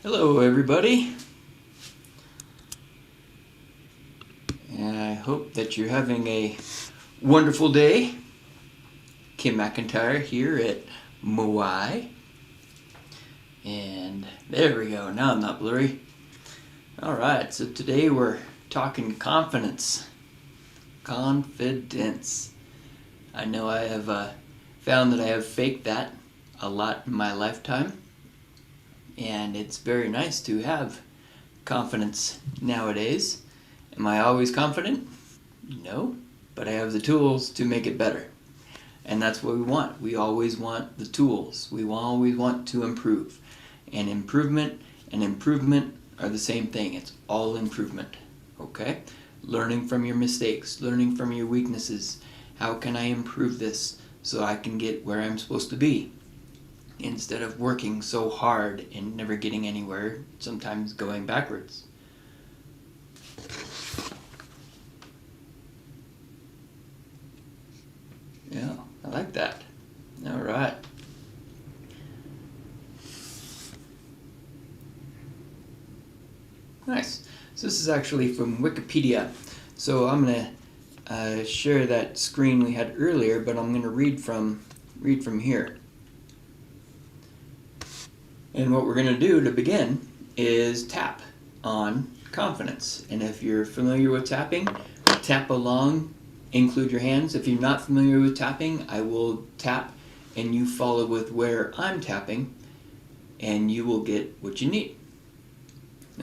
Hello everybody, and I hope that you're having a wonderful day. Kim McIntyre here at Moai, and there we go, now I'm not blurry. Alright, so today we're talking confidence. Confidence. I know I have found that I have faked that a lot in my lifetime. And it's very nice to have confidence nowadays. Am I always confident? No, but I have the tools to make it better. And that's what we want. We always want the tools. We always want to improve. And improvement and improvement are the same thing. It's all improvement. Okay? Learning from your mistakes, learning from your weaknesses. How can I improve this so I can get where I'm supposed to be? Instead of working so hard and never getting anywhere, sometimes going backwards. Yeah, I like that. All right. Nice. So this is actually from Wikipedia. So I'm going to share that screen we had earlier, but I'm going to read from here. And what we're going to do to begin is tap on confidence. And if you're familiar with tapping, tap along, include your hands. If you're not familiar with tapping, I will tap and you follow with where I'm tapping and you will get what you need.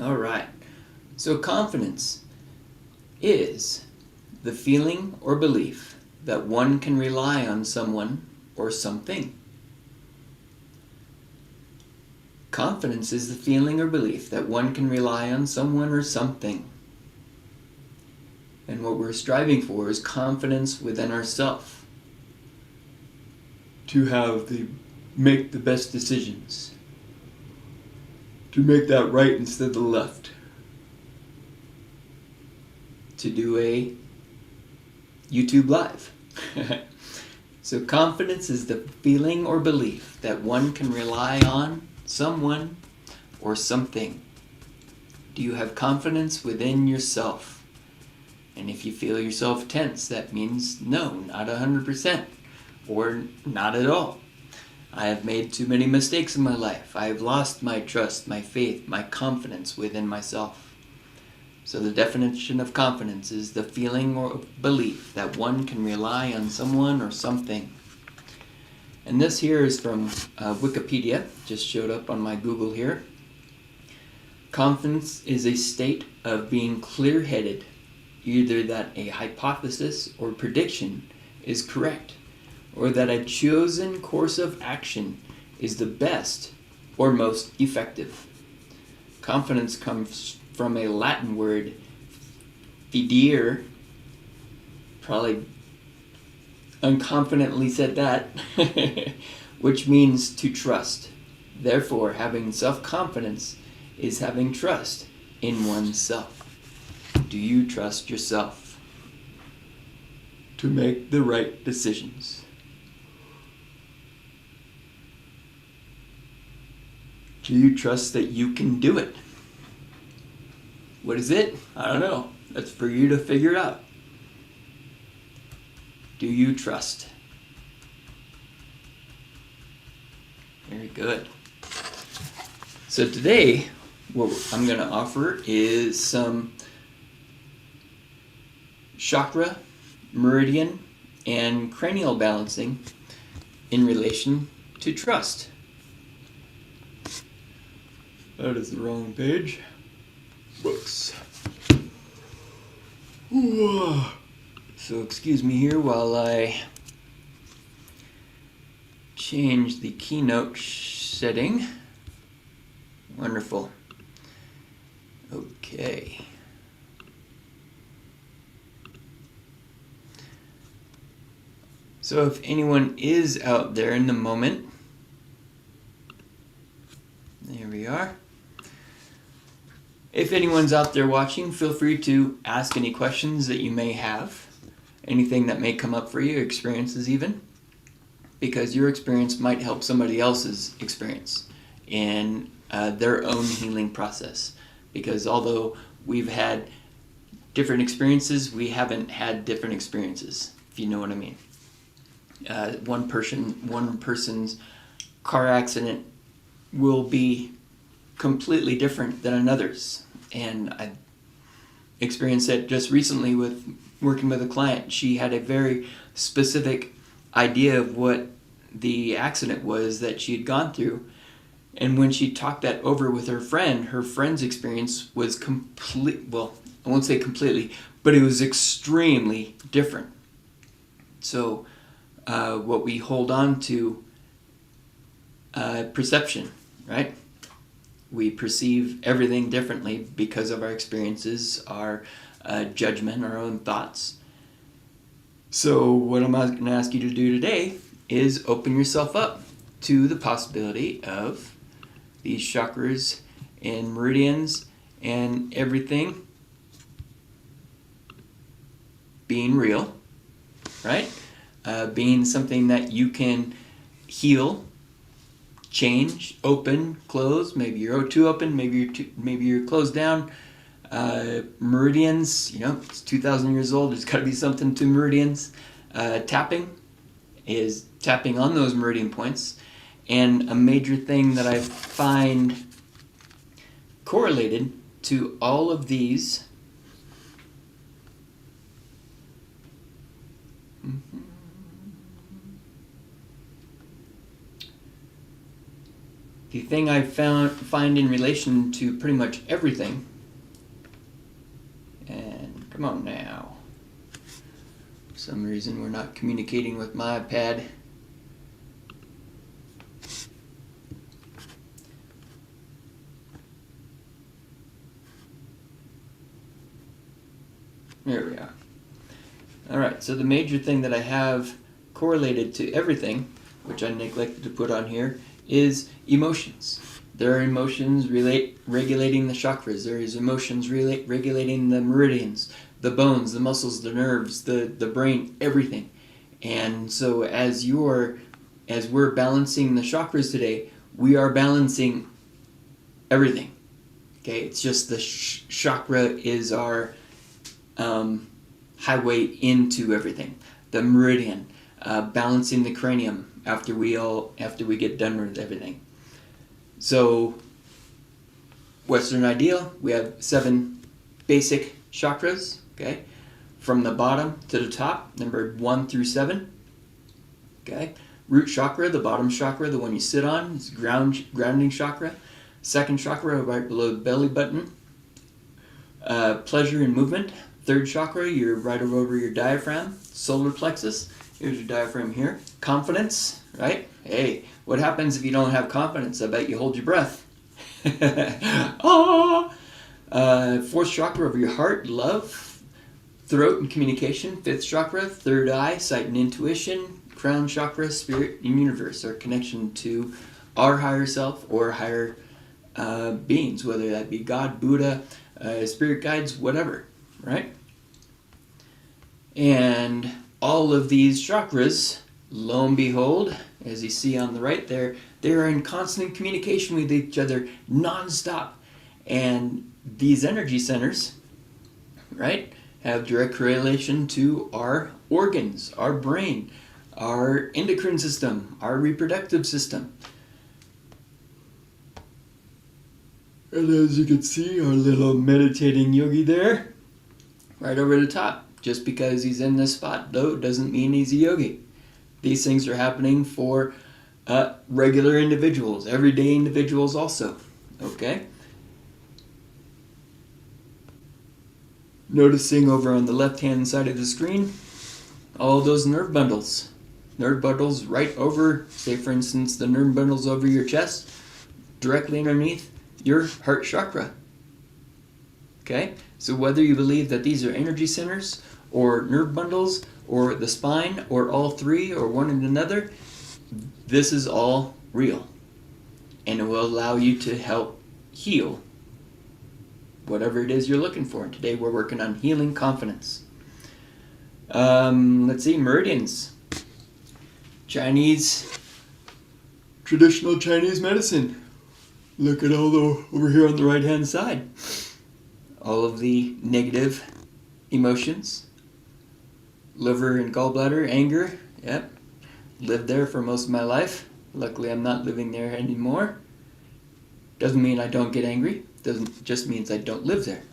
All right. So confidence is the feeling or belief that one can rely on someone or something. Confidence is the feeling or belief that one can rely on someone or something. And what we're striving for is confidence within ourselves. To make the best decisions. To make that right instead of the left. To do a YouTube Live. So confidence is the feeling or belief that one can rely on someone or something. Do you have confidence within yourself? And if you feel yourself tense, that means no, not 100%, or not at all. I have made too many mistakes in my life. I have lost my trust, my faith, my confidence within myself. So the definition of confidence is the feeling or belief that one can rely on someone or something. And this here is from Wikipedia, just showed up on my Google here. Confidence is a state of being clear-headed, either that a hypothesis or prediction is correct, or that a chosen course of action is the best or most effective. Confidence comes from a Latin word, fidere, probably unconfidently said that, which means to trust. Therefore, having self-confidence is having trust in oneself. Do you trust yourself to make the right decisions? Do you trust that you can do it? What is it? I don't know. That's for you to figure out. Do you trust? Very good. So today, what I'm going to offer is some chakra, meridian, and cranial balancing in relation to trust. That is the wrong page. Books. Ooh. So excuse me here while I change the keynote setting. Wonderful. Okay. So if anyone is out there in the moment, there we are. If anyone's out there watching, feel free to ask any questions that you may have. Anything that may come up for you, experiences even, because your experience might help somebody else's experience. And their own healing process. Because although we've had different experiences, we haven't had different experiences, if you know what I mean. One person's car accident will be completely different than another's. And I experienced that just recently with working with a client. She had a very specific idea of what the accident was that she had gone through. And when she talked that over with her friend's experience was well, I won't say completely, but it was extremely different. So what we hold on to, perception, right? We perceive everything differently because of our experiences, our judgment, our own thoughts. So what I'm going to ask you to do today is open yourself up to the possibility of these chakras and meridians and everything being real, right? Being something that you can heal, change, open, close. Maybe you're too open, maybe you're closed down. Meridians, it's 2,000 years old. There's got to be something to meridians. Tapping is tapping on those meridian points. And a major thing that I find correlated to all of these the thing I find in relation to pretty much everything, and come on now, for some reason we're not communicating with my iPad. There we are. Alright, so the major thing that I have correlated to everything, which I neglected to put on here, is emotions. There are emotions regulating the chakras. There is emotions regulating the meridians, the bones, the muscles, the nerves, the brain, everything. And so as we're balancing the chakras today, we are balancing everything. Okay, it's just the chakra is our highway into everything. The meridian, balancing the cranium after we get done with everything. So, Western ideal, we have 7 basic chakras. Okay, from the bottom to the top, numbered 1 through 7. Okay, root chakra, the bottom chakra, the one you sit on, is grounding chakra. Second chakra, right below the belly button. Pleasure and movement. Third chakra, you're right over your diaphragm. Solar plexus, here's your diaphragm here. Confidence, right? Hey, what happens if you don't have confidence? I bet you hold your breath. Fourth chakra over your heart, love. Throat and communication. Fifth chakra, third eye, sight and intuition. Crown chakra, spirit and universe, our connection to our higher self or higher beings, whether that be God, Buddha, spirit guides, whatever, right? And all of these chakras, lo and behold, as you see on the right there, they are in constant communication with each other non-stop. And these energy centers, right, have direct correlation to our organs, our brain, our endocrine system, our reproductive system. And as you can see, our little meditating yogi there, right over the top. Just because he's in this spot, though, doesn't mean he's a yogi. These things are happening for regular individuals, everyday individuals also. Okay? Noticing over on the left-hand side of the screen, all those nerve bundles. Nerve bundles right over, say for instance, the nerve bundles over your chest, directly underneath your heart chakra. Okay? So whether you believe that these are energy centers, or nerve bundles, or the spine, or all three, or one and another, this is all real. And it will allow you to help heal whatever it is you're looking for. And today we're working on healing confidence. Let's see, meridians. Traditional Chinese medicine. look at all the over here on the right hand side. All of the negative emotions. Liver and gallbladder, anger, yep. Lived there for most of my life. Luckily I'm not living there anymore. Doesn't mean I don't get angry. Doesn't just means I don't live there.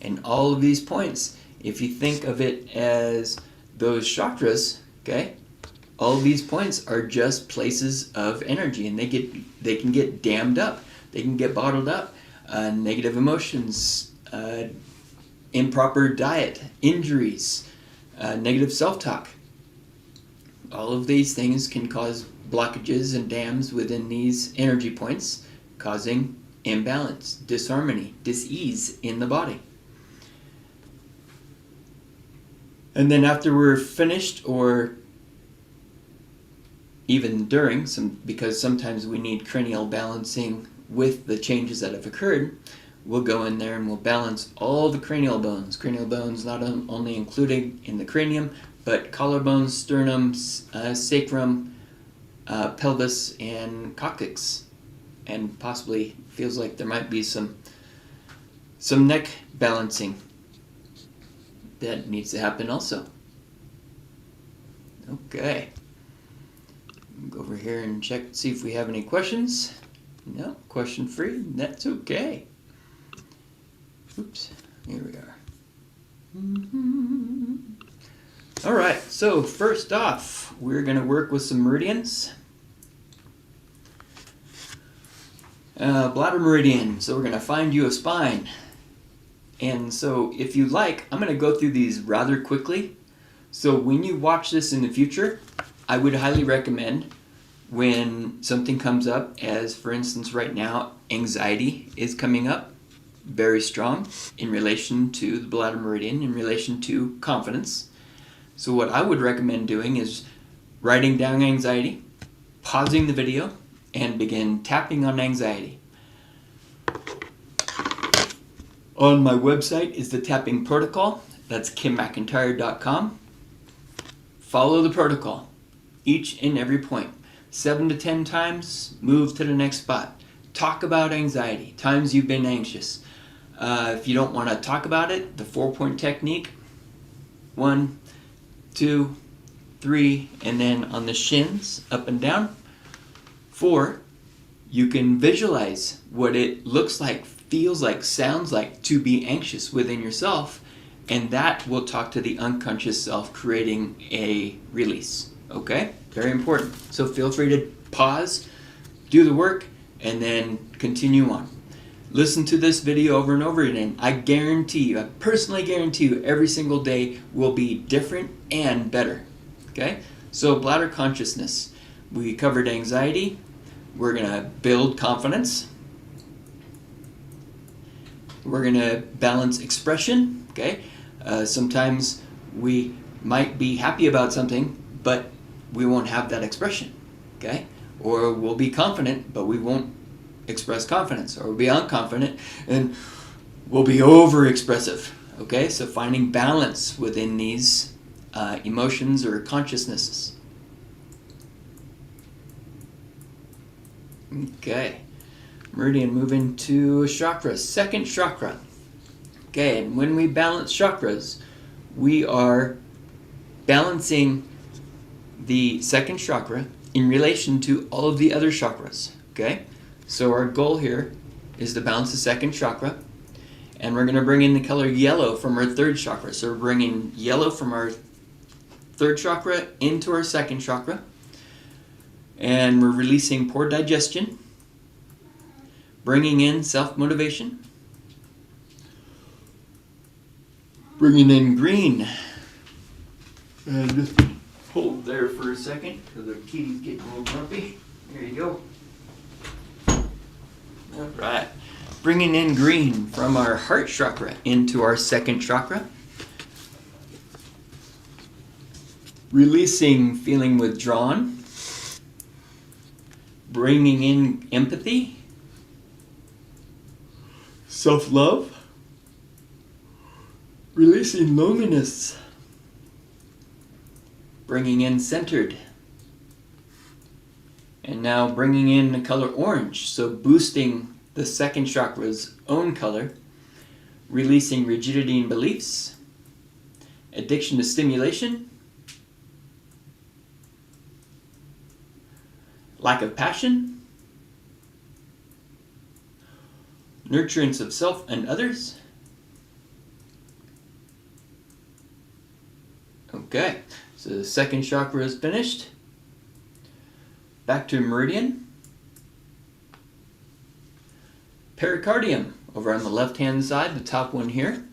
And all of these points, if you think of it as those chakras, okay, all of these points are just places of energy, and they can get dammed up. They can get bottled up. Negative emotions, improper diet, injuries, negative self-talk. All of these things can cause blockages and dams within these energy points, causing imbalance, disharmony, dis-ease in the body. And then after we're finished, or even during, because sometimes we need cranial balancing with the changes that have occurred, we'll go in there and we'll balance all the cranial bones. Cranial bones not only included in the cranium, but collarbones, sternum, sacrum, pelvis, and coccyx. And possibly feels like there might be some neck balancing that needs to happen also. Okay. Go over here and check, see if we have any questions. No, question free. That's okay. Oops, here we are. All right, so first off, we're going to work with some meridians. Bladder Meridian, so we're going to find you a spine. And so if you like, I'm going to go through these rather quickly. So when you watch this in the future, I would highly recommend, when something comes up, as for instance right now, anxiety is coming up very strong in relation to the Bladder Meridian, in relation to confidence. So what I would recommend doing is writing down anxiety, pausing the video, and begin tapping on anxiety. On my website is the tapping protocol. That's kimmcintyre.com. Follow the protocol, each and every point. 7 to 10 times, move to the next spot. Talk about anxiety, times you've been anxious. If you don't want to talk about it, the 4-point technique. 1, 2, 3, and then on the shins, up and down. 4, you can visualize what it looks like, feels like, sounds like to be anxious within yourself, and that will talk to the unconscious self, creating a release. Okay? Very important. So feel free to pause, do the work, and then continue on. Listen to this video over and over again. I guarantee you, I personally guarantee you, every single day will be different and better. Okay? So bladder consciousness. We covered anxiety. We're going to build confidence. We're going to balance expression. Okay? Sometimes we might be happy about something, but we won't have that expression. Okay? Or we'll be confident, but we won't express confidence. Or we'll be unconfident and we'll be over-expressive. Okay? So finding balance within these emotions or consciousnesses. Okay. Meridian, moving to chakra. Second chakra. Okay, and when we balance chakras, we are balancing the second chakra in relation to all of the other chakras. Okay? So our goal here is to balance the second chakra, and we're going to bring in the color yellow from our third chakra. So we're bringing yellow from our third chakra into our second chakra, and we're releasing poor digestion, bringing in self-motivation, bringing in green. And just hold there for a second because the kitty's getting a little grumpy. There you go. All right. Bringing in green from our heart chakra into our second chakra. Releasing feeling withdrawn. Bringing in empathy. Self-love. Releasing loneliness. Bringing in centered. And now bringing in the color orange, so boosting the second chakra's own color, releasing rigidity in beliefs, addiction to stimulation, lack of passion, nurturance of self and others. Okay, so the second chakra is finished. Back to meridian. Pericardium, over on the left-hand side, the top one here.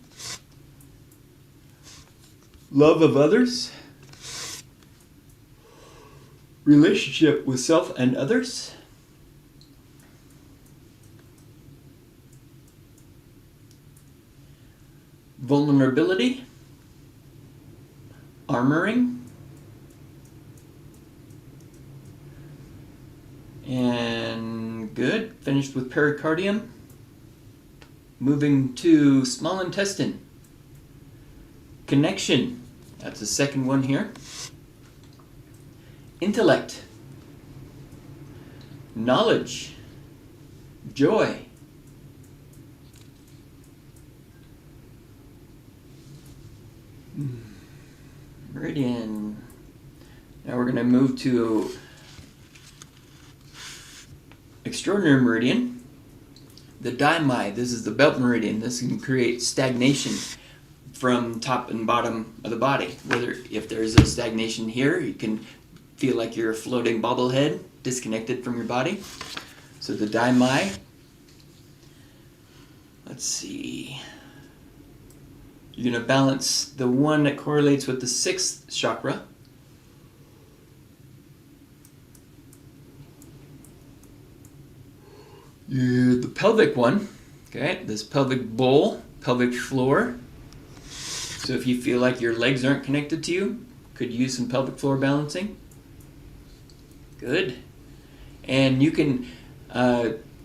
Love of others. Relationship with self and others. Vulnerability. Armoring. And good. Finished with pericardium. Moving to small intestine. Connection. That's the second one here. Intellect. Knowledge. Joy. Meridian. Now we're going to move to extraordinary meridian. The Moai. This is the belt meridian. This can create stagnation from top and bottom of the body. Whether if there's a stagnation here, you can feel like you're a floating bobblehead, disconnected from your body. So the Moai. Let's see. You're going to balance the one that correlates with the sixth chakra. The pelvic one, okay, this pelvic bowl, pelvic floor. So if you feel like your legs aren't connected to you, could use some pelvic floor balancing. Good. And you can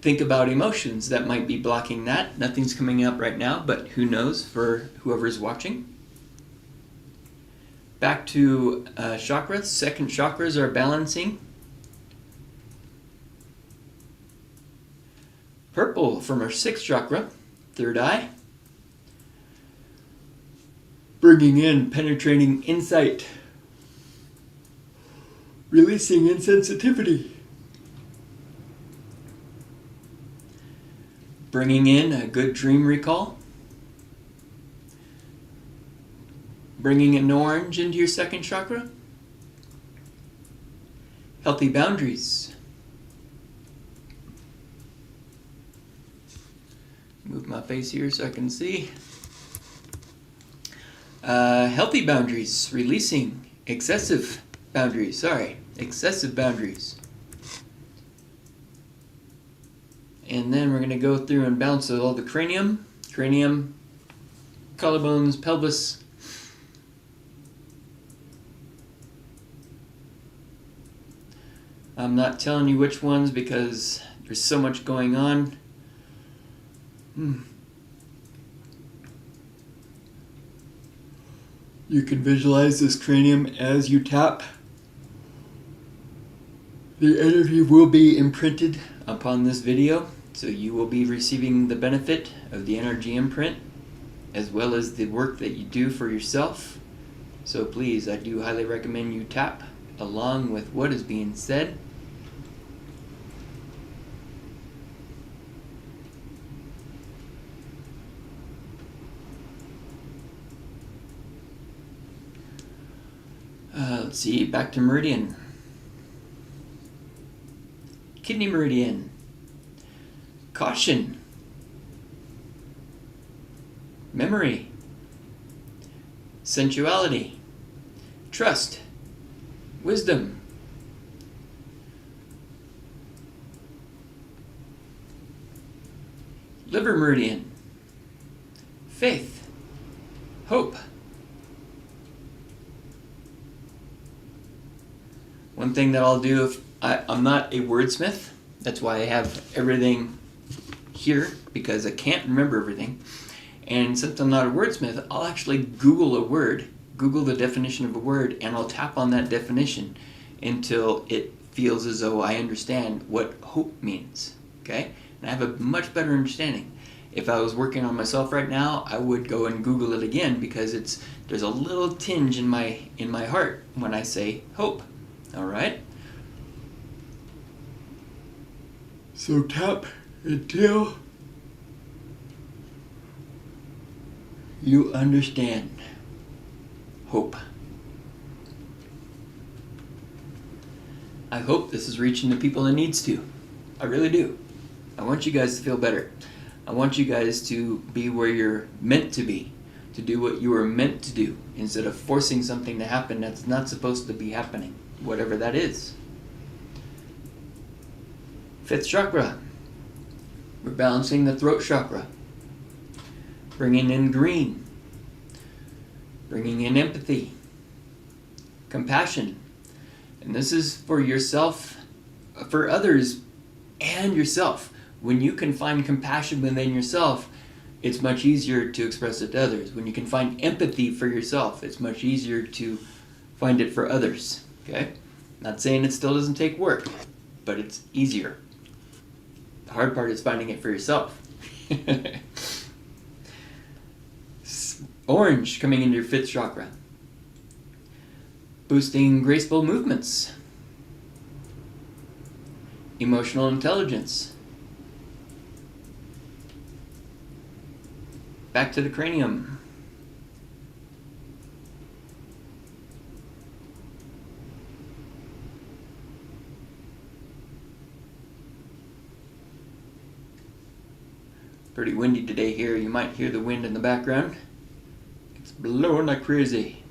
think about emotions that might be blocking that. Nothing's coming up right now, but who knows for whoever's watching. Back to chakras. Second chakras are balancing. Purple from our sixth chakra, third eye. Bringing in penetrating insight. Releasing insensitivity. Bringing in a good dream recall. Bringing an orange into your second chakra. Healthy boundaries. Move my face here so I can see. Healthy boundaries, releasing excessive boundaries. And then we're going to go through and balance all the cranium, collarbones, pelvis. I'm not telling you which ones because there's so much going on. You can visualize this cranium as you tap. The energy will be imprinted upon this video, so you will be receiving the benefit of the energy imprint as well as the work that you do for yourself. So please, I do highly recommend you tap along with what is being said. Let's see, back to meridian. Kidney meridian. Caution. Memory. Sensuality. Trust. Wisdom. Liver meridian. Faith. Hope. One thing that I'll do, if I'm not a wordsmith, that's why I have everything here, because I can't remember everything. And since I'm not a wordsmith, I'll actually Google a word, Google the definition of a word, and I'll tap on that definition until it feels as though I understand what hope means. Okay? and I have a much better understanding. If I was working on myself right now, I would go and Google it again, because there's a little tinge in my heart when I say hope. All right? So tap until you understand hope. I hope this is reaching the people it needs to. I really do. I want you guys to feel better. I want you guys to be where you're meant to be, to do what you were meant to do, instead of forcing something to happen that's not supposed to be happening, whatever that is. Fifth chakra. We're balancing the throat chakra. Bringing in green. Bringing in empathy. Compassion. And this is for yourself, for others, and yourself. When you can find compassion within yourself, it's much easier to express it to others. When you can find empathy for yourself, it's much easier to find it for others. Okay? Not saying it still doesn't take work, but it's easier. The hard part is finding it for yourself. Orange coming into your fifth chakra. Boosting graceful movements. Emotional intelligence. Back to the cranium. Pretty windy today here. You might hear the wind in the background. It's blowing like crazy.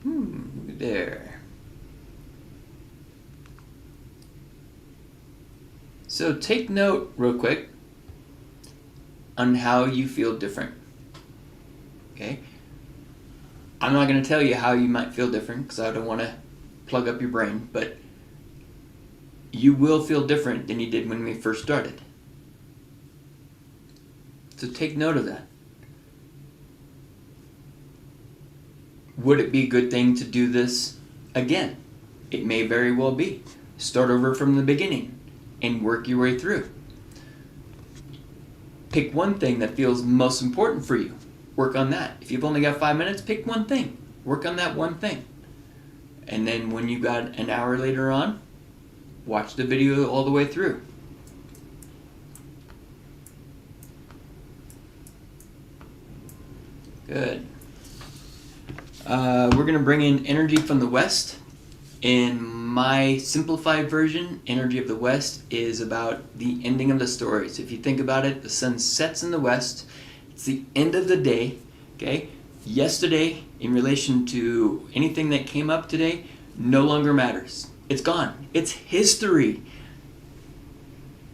Look at there. So take note real quick on how you feel different. Okay? I'm not going to tell you how you might feel different, because I don't want to plug up your brain, but you will feel different than you did when we first started. So take note of that. Would it be a good thing to do this again? It may very well be. Start over from the beginning and work your way through. Pick one thing that feels most important for you. Work on that. If you've only got 5 minutes, pick one thing. Work on that one thing. And then when you got an hour later on, watch the video all the way through. Good. We're going to bring in energy from the west. In my simplified version, energy of the west is about the ending of the story. So if you think about it, the sun sets in the west. It's the end of the day. Okay? Yesterday, in relation to anything that came up today, no longer matters. It's gone. It's history.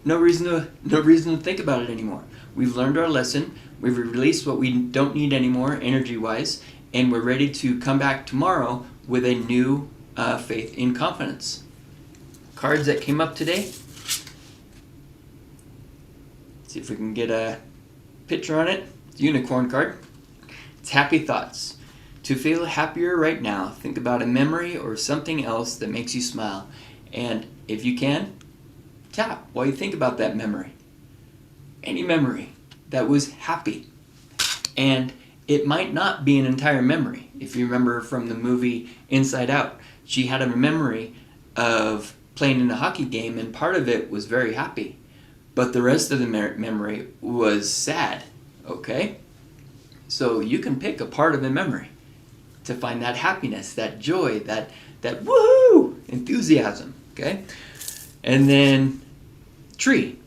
No reason to think about it anymore. We've learned our lesson. We've released what we don't need anymore, energy-wise, and we're ready to come back tomorrow with a new faith in confidence. Cards that came up today. See if we can get a picture on it. It's a unicorn card. It's happy thoughts. To feel happier right now, think about a memory or something else that makes you smile. And if you can, tap while you think about that memory. Any memory that was happy. And it might not be an entire memory. If you remember from the movie Inside Out, she had a memory of playing in a hockey game, and part of it was very happy. But the rest of the memory was sad. Okay? So you can pick a part of the memory to find that happiness, that joy, that woohoo enthusiasm. Okay? And then tree,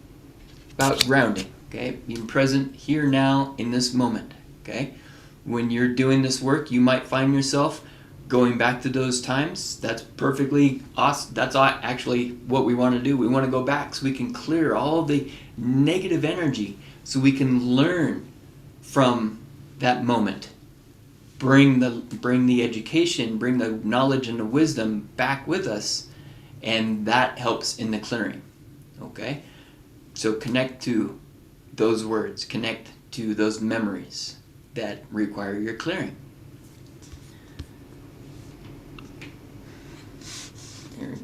about grounding. Okay? Being present here now in this moment. Okay? When you're doing this work, you might find yourself going back to those times. That's perfectly awesome. That's actually what we want to do. We want to go back so we can clear all the negative energy, so we can learn from that moment. Bring the education, bring the knowledge and the wisdom back with us, and that helps in the clearing. Okay? So connect to those words, connect to those memories that require your clearing.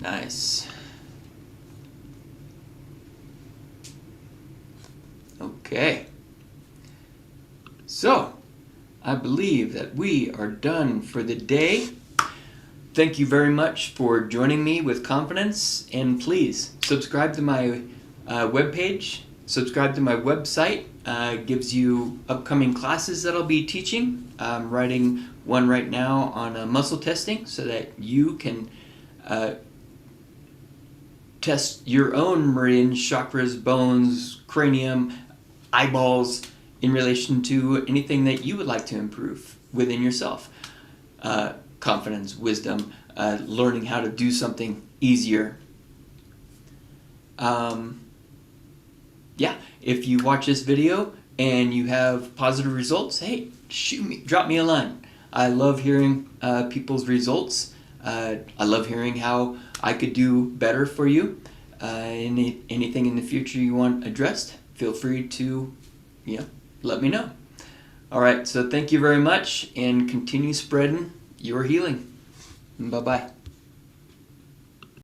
Nice. Okay. So, I believe that we are done for the day. Thank you very much for joining me with confidence, and please subscribe to my webpage, subscribe to my website. Gives you upcoming classes that I'll be teaching. I'm writing one right now on muscle testing so that you can test your own meridians, chakras, bones, cranium, eyeballs in relation to anything that you would like to improve within yourself. Confidence, wisdom, learning how to do something easier. Yeah, if you watch this video and you have positive results, hey, drop me a line. I love hearing people's results. I love hearing how I could do better for you. Anything in the future you want addressed, feel free to, let me know. All right, so thank you very much, and continue spreading your healing. Bye-bye.